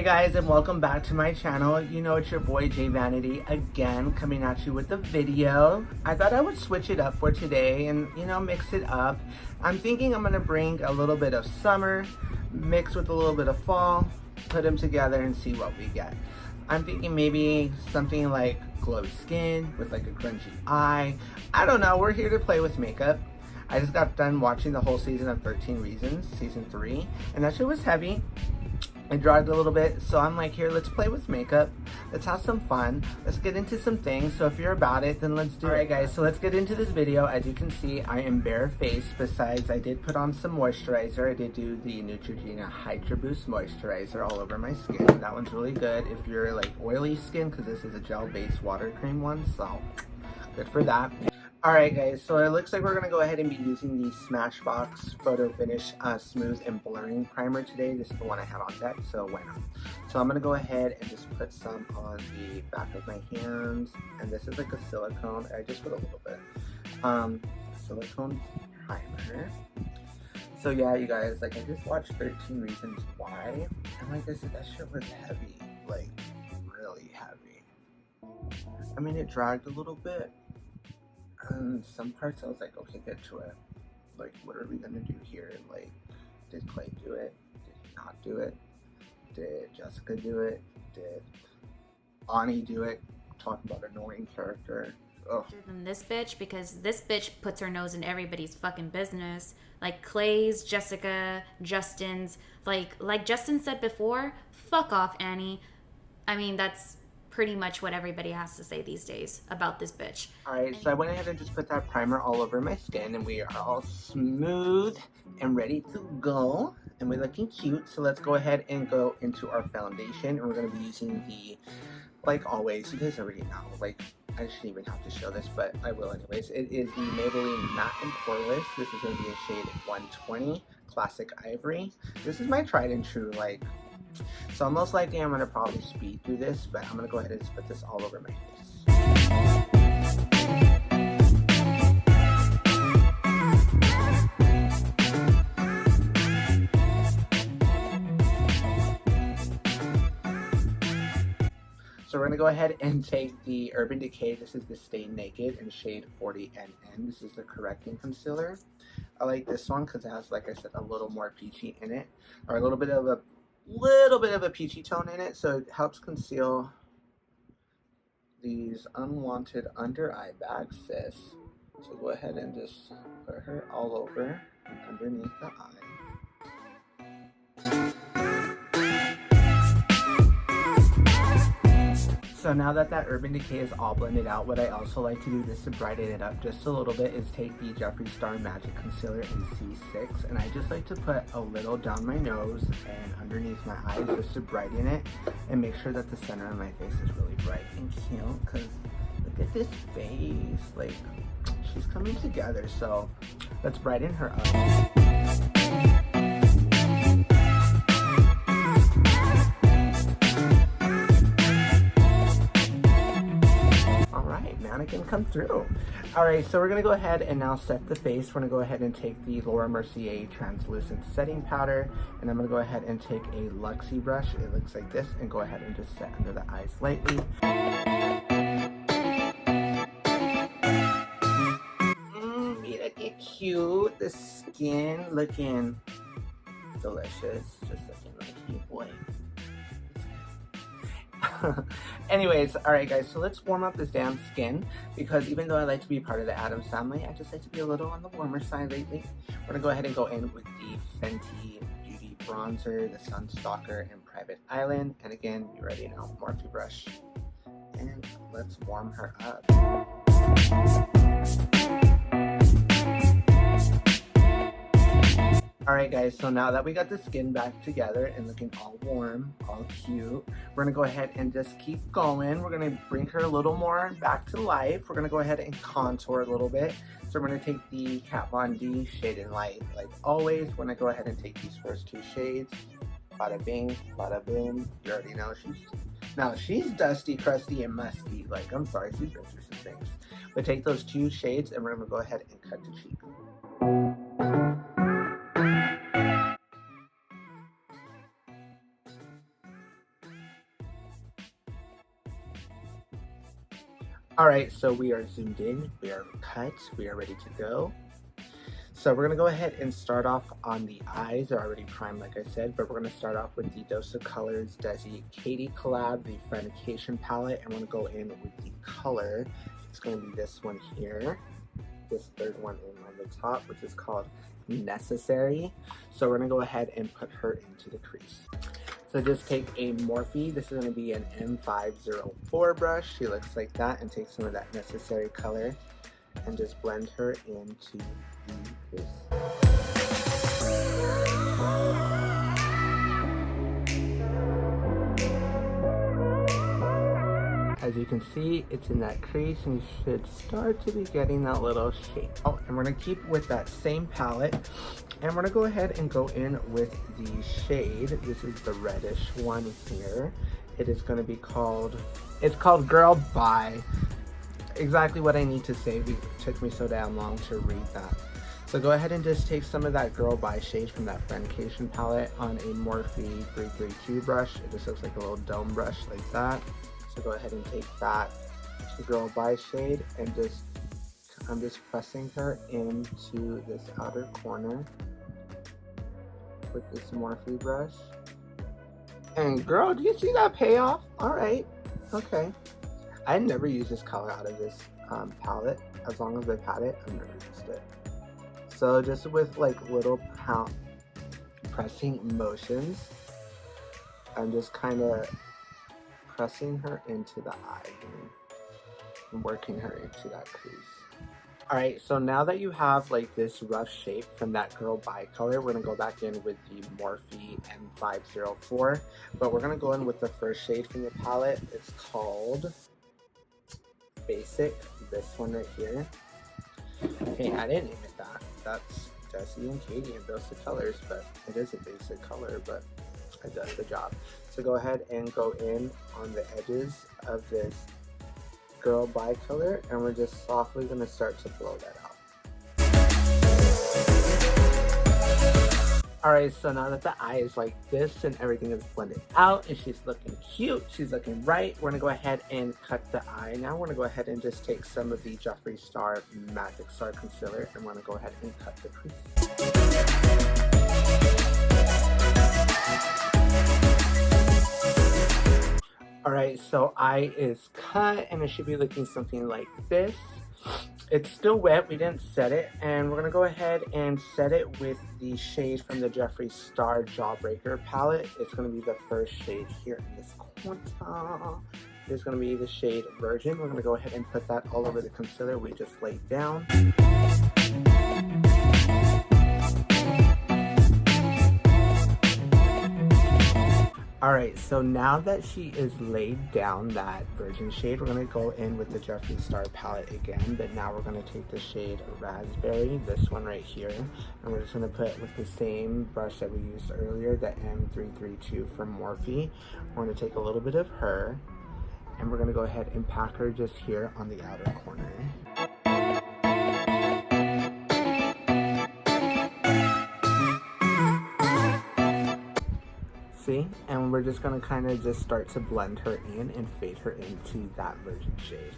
guys, and welcome back to my channel. You know it's your boy Jvanity again, coming at you with a video. I thought I would switch it up for today and mix it up. I'm thinking I'm gonna bring a little bit of summer mixed with a little bit of fall, put them together and see what we get. I'm thinking maybe something like glowy skin with like a grungy eye. I don't know, we're here to play with makeup. I just got done watching the whole season of 13 Reasons, season 3, and that shit was heavy. I dragged a little bit, so I'm like, here, let's play with makeup. Let's have some fun. Let's get into some things. So if you're about it, then let's do it. Alright guys, so let's get into this video. As you can see, I am barefaced. Besides, I did put on some moisturizer. I did do the Neutrogena Hydra Boost Moisturizer all over my skin. That one's really good if you're like oily skin, because this is a gel-based water cream one, so good for that. Alright guys, so it looks like we're going to go ahead and be using the Smashbox Photo Finish Smooth and Blurring Primer today. This is the one I had on deck, so why not? So I'm going to go ahead and just put some on the back of my hands. And this is like a silicone. I just put a little bit. Silicone primer. So yeah, you guys, like I just watched 13 Reasons Why. And like I said, that shit was heavy. Like, really heavy. I mean, it dragged a little bit. And some parts I was like, okay, get to it. Like, what are we gonna do here? Like, did Clay do it? Did he not do it? Did Jessica do it? Did Ani do it? Talking about annoying character. Ugh. Than this bitch, because this bitch puts her nose in everybody's fucking business. Like Clay's, Jessica, Justin's. Like Justin said before, fuck off, Annie. I mean, that's pretty much what everybody has to say these days about this bitch. Alright, so I went ahead and just put that primer all over my skin, and we are all smooth and ready to go. And we're looking cute, so let's go ahead and go into our foundation. And we're going to be using the, like always, you guys already know, like, I shouldn't even have to show this, but I will anyways. It is the Maybelline Matte and Poreless. This is going to be a shade 120, Classic Ivory. This is my tried and true, like, so most likely I'm going to probably speed through this, but I'm going to go ahead and just put this all over my face. So we're going to go ahead and take the Urban Decay. This is the Stay Naked in shade 40NN. This is the correcting concealer. I like this one because it has, like I said, a little more peachy in it, or a little bit of a peachy tone in it, so it helps conceal these unwanted under eye bags, sis. So go ahead and just put her all over and underneath the eye. So now that Urban Decay is all blended out, what I also like to do just to brighten it up just a little bit is take the Jeffree Star Magic Concealer in C6, and I just like to put a little down my nose and underneath my eyes just to brighten it and make sure that the center of my face is really bright and cute, because look at this face, like she's coming together. So let's brighten her up. Can come through. Alright, so we're going to go ahead and now set the face. We're going to go ahead and take the Laura Mercier translucent setting powder, and I'm going to go ahead and take a Luxie brush, it looks like this, and go ahead and just set under the eyes lightly. Be looking cute, the skin looking delicious, just looking like you, boy. Anyways, alright guys, so let's warm up this damn skin, because even though I like to be part of the Addams family, I just like to be a little on the warmer side lately. We're gonna go ahead and go in with the Fenty Beauty Bronzer, the Sun Stalk'r, and Private Island. And again, you already know, Morphe brush. And let's warm her up. Alright guys, so now that we got the skin back together and looking all warm, all cute, we're going to go ahead and just keep going. We're going to bring her a little more back to life. We're going to go ahead and contour a little bit. So we're going to take the Kat Von D Shade and Light. Like always, we're going to go ahead and take these first two shades. Bada bing, bada boom. You already know she's dusty, crusty, and musty. Like, I'm sorry, she's been through some things. But take those two shades and we're going to go ahead and cut the cheek. All right, so we are zoomed in, we are cut, we are ready to go. So we're gonna go ahead and start off on the eyes. They're already primed, like I said, but we're gonna start off with the Dose of Colors Desi Katie collab, the Friendication palette, and we're gonna go in with the color. It's gonna be this one here, this third one in on the top, which is called Necessary. So we're gonna go ahead and put her into the crease. So just take a Morphe, this is gonna be an M504 brush. She looks like that, and take some of that Necessary color and just blend her into the crease. As you can see, it's in that crease, and you should start to be getting that little shape. Oh, and we're gonna keep with that same palette, and we're gonna go ahead and go in with the shade. This is the reddish one here. It is gonna be called, it's called Girl Bye. Exactly what I need to say. It took me so damn long to read that. So go ahead and just take some of that Girl Bye shade from that Friendication palette on a Morphe 332 brush. It just looks like a little dome brush like that. So go ahead and take that Girl Bye shade and I'm just pressing her into this outer corner with this Morphe brush. And girl, do you see that payoff? All right, okay. I never used this color out of this palette. As long as I've had it, I've never used it. So just with like little pressing motions, I'm just kind of pressing her into the eye and working her into that crease. All right, so now that you have like this rough shape from that Girl Bye color, we're gonna go back in with the Morphe M504, but we're gonna go in with the first shade from the palette. It's called Basic, this one right here. Hey, I didn't name it that. That's Desi and Katie and Dose of Colors, but it is a basic color, but it does the job. So go ahead and go in on the edges of this Girl Bye color, and we're just softly gonna start to blow that out. Alright, so now that the eye is like this and everything is blended out and she's looking cute, she's looking right, we're gonna go ahead and cut the eye. Now we're gonna go ahead and just take some of the Jeffree Star Magic Star Concealer, and we're gonna go ahead and cut the crease. Alright, so eye is cut, and it should be looking something like this. It's still wet, we didn't set it, and we're gonna go ahead and set it with the shade from the Jeffree Star Jawbreaker palette. It's gonna be the first shade here in this corner. It's gonna be the shade Virgin. We're gonna go ahead and put that all over the concealer we just laid down. Alright, so now that she is laid down that Virgin shade, we're going to go in with the Jeffree Star palette again, but now we're going to take the shade Raspberry, this one right here, and we're just going to put it with the same brush that we used earlier, the M332 from Morphe. We're going to take a little bit of her, and we're going to go ahead and pack her just here on the outer corner. See? And we're just gonna kind of just start to blend her in and fade her into that Virgin shade.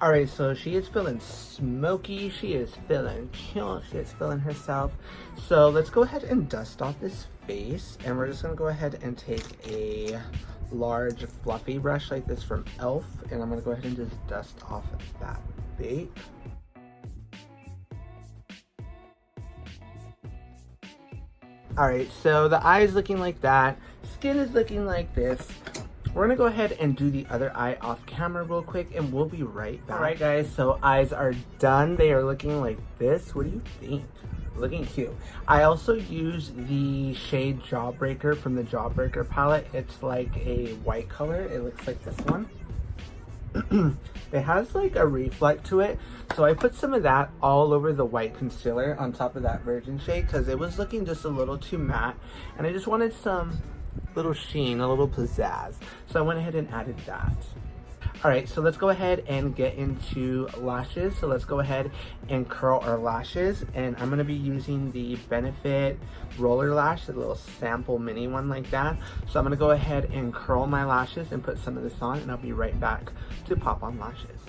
Alright, so she is feeling smoky, she is feeling cute, she is feeling herself. So let's go ahead and dust off this face, and we're just gonna go ahead and take a large fluffy brush like this from e.l.f. and I'm gonna go ahead and just dust off that bake. Alright, so the eye is looking like that, skin is looking like this. We're gonna go ahead and do the other eye off camera real quick, and we'll be right back. Alright guys, so eyes are done. They are looking like this. What do you think? Looking cute. I also use the shade Jawbreaker from the Jawbreaker palette. It's like a white color. It looks like this one. It has like a reflect to it, so I put some of that all over the white concealer on top of that Virgin shade because it was looking just a little too matte, and I just wanted some little sheen, a little pizzazz, so I went ahead and added that. Alright, so let's go ahead and get into lashes. So let's go ahead and curl our lashes. And I'm going to be using the Benefit Roller Lash, the little sample mini one like that. So I'm going to go ahead and curl my lashes and put some of this on, and I'll be right back to pop on lashes.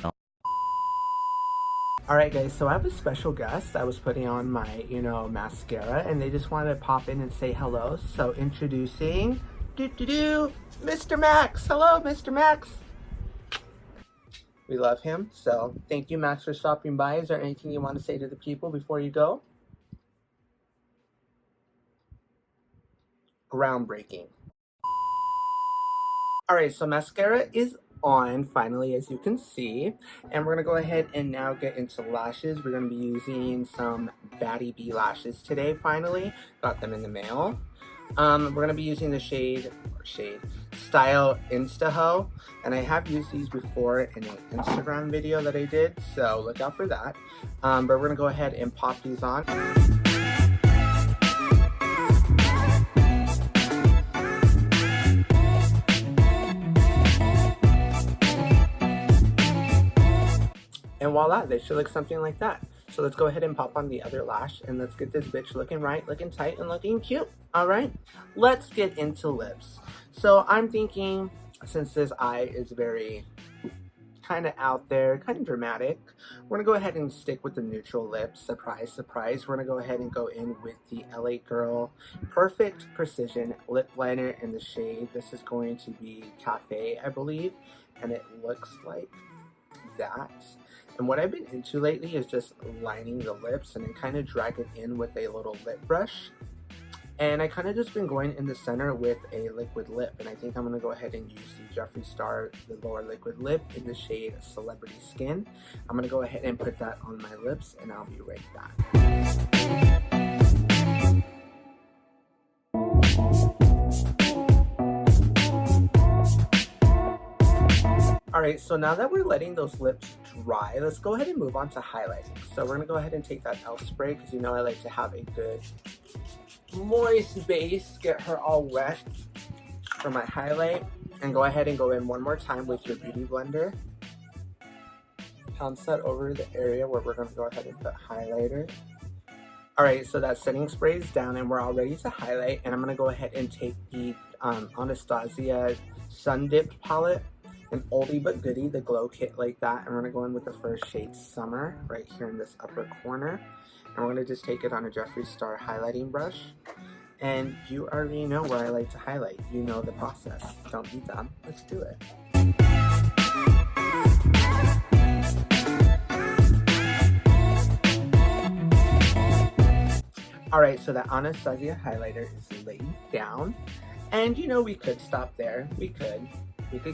Alright guys, so I have a special guest. I was putting on my, mascara, and they just wanted to pop in and say hello. So introducing, Mr. Max. Hello, Mr. Max. We love him. So thank you, Max, for stopping by. Is there anything you want to say to the people before you go? Groundbreaking. Alright, so mascara is on finally, as you can see, and we're gonna go ahead and now get into lashes. We're gonna be using some Batty Bee lashes today. Finally got them in the mail. We're gonna be using the shade Style Instaho, and I have used these before in an Instagram video that I did, so look out for that. But we're gonna go ahead and pop these on. And voila, they should look something like that. So let's go ahead and pop on the other lash, and let's get this bitch looking right, looking tight, and looking cute. All right, let's get into lips. So I'm thinking, since this eye is very kind of out there, kind of dramatic, we're gonna go ahead and stick with the neutral lips. Surprise, surprise. We're gonna go ahead and go in with the LA Girl Perfect Precision Lip Liner in the shade. This is going to be Cafe, I believe, and it looks like that. And what I've been into lately is just lining the lips, and then kind of drag it in with a little lip brush. And I kind of just been going in the center with a liquid lip, and I think I'm going to go ahead and use the Jeffree Star Velour liquid lip in the shade Celebrity Skin. I'm going to go ahead and put that on my lips, and I'll be right back. Alright, so now that we're letting those lips dry, let's go ahead and move on to highlighting. So we're going to go ahead and take that e.l.f. spray, because you know I like to have a good moist base, get her all wet for my highlight, and go ahead and go in one more time with your beauty blender. Pounce that over the area where we're going to go ahead and put highlighter. Alright, so that setting spray is down, and we're all ready to highlight, and I'm going to go ahead and take the Anastasia Sun Dipped palette. An oldie but goodie, the glow kit like that, and we're going to go in with the first shade Summer right here in this upper corner, and we're going to just take it on a Jeffree Star highlighting brush. And you already know where I like to highlight, you know the process. Don't be dumb, let's do it. Alright, so that Anastasia highlighter is laid down, and we could stop there, we could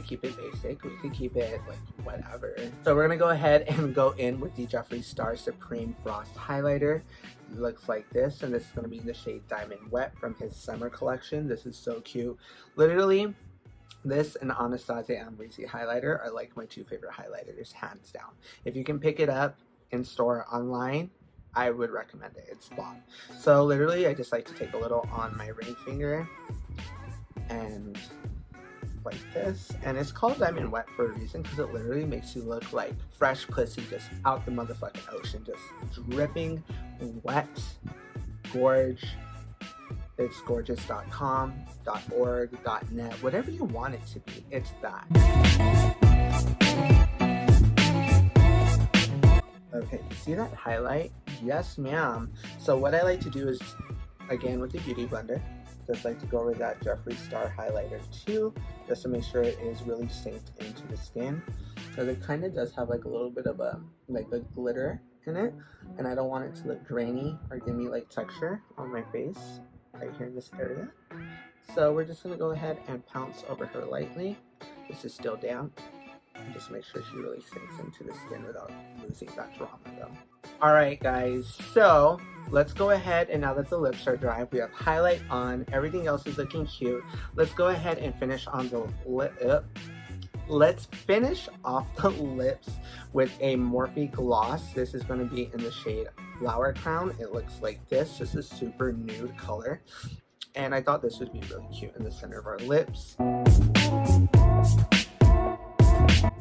keep it basic, we could keep it like whatever. So we're gonna go ahead and go in with the Jeffree Star Supreme Frost highlighter. It looks like this, and this is gonna be in the shade Diamond Wet from his summer collection. This is so cute. Literally, this and Anastasia Ambrisi highlighter are like my two favorite highlighters, hands down. If you can pick it up in store online, I would recommend it. It's bomb. So literally, I just like to take a little on my ring finger and like this, and it's called Diamond Wet for a reason, because it literally makes you look like fresh pussy just out the motherfucking ocean, just dripping wet. Gorge. It's gorgeous.com, .org, .net, whatever you want it to be, it's that. Okay, you see that highlight? Yes, ma'am. So what I like to do is, again with the beauty blender, just like to go over that Jeffree Star highlighter too, just to make sure it is really synced into the skin, because it kind of does have like a little bit of a glitter in it, and I don't want it to look grainy or give me like texture on my face right here in this area. So we're just gonna go ahead and pounce over her lightly. This is still down, and just make sure she really sinks into the skin without losing that drama though. Alright guys, so let's go ahead, and now that the lips are dry, we have highlight on, everything else is looking cute. Let's go ahead and finish on the lip. Let's finish off the lips with a Morphe gloss. This is going to be in the shade Flower Crown. It looks like this, just a super nude color. And I thought this would be really cute in the center of our lips.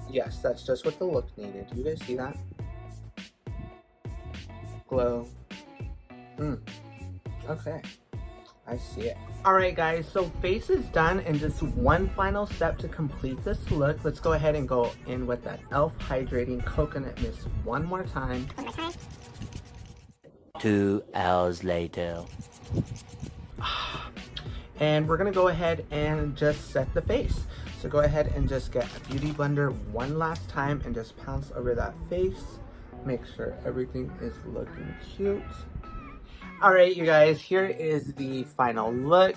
Yes, That's just what the look needed. You guys see that? Glow. Okay. I see it. Alright guys, so face is done, and just one final step to complete this look. Let's go ahead and go in with that e.l.f. Hydrating Coconut Mist one more time. 2 hours later. And we're gonna go ahead and just set the face. So go ahead and just get a beauty blender one last time and just pounce over that face. Make sure everything is looking cute. All right, you guys, here is the final look.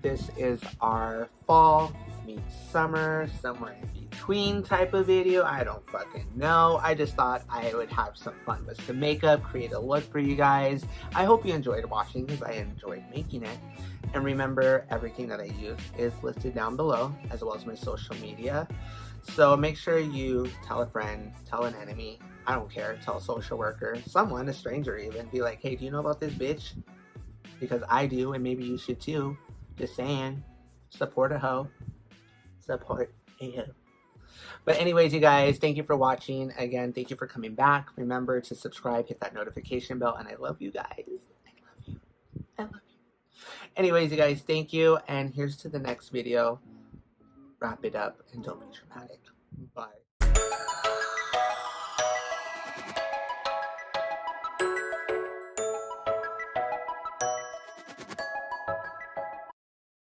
This is our fall meets summer, somewhere in between type of video. I don't fucking know. I just thought I would have some fun with some makeup, create a look for you guys. I hope you enjoyed watching because I enjoyed making it. And remember, everything that I use is listed down below, as well as my social media. So make sure you tell a friend, tell an enemy, I don't care, tell a social worker, someone, a stranger even, be like, hey, do you know about this bitch? Because I do, and maybe you should too. Just saying, support a hoe. Support a hoe. But anyways, you guys, thank you for watching. Again, thank you for coming back. Remember to subscribe, hit that notification bell, and I love you guys. I love you. I love you. Anyways, you guys, thank you, and here's to the next video. Wrap it up and don't be dramatic. Bye.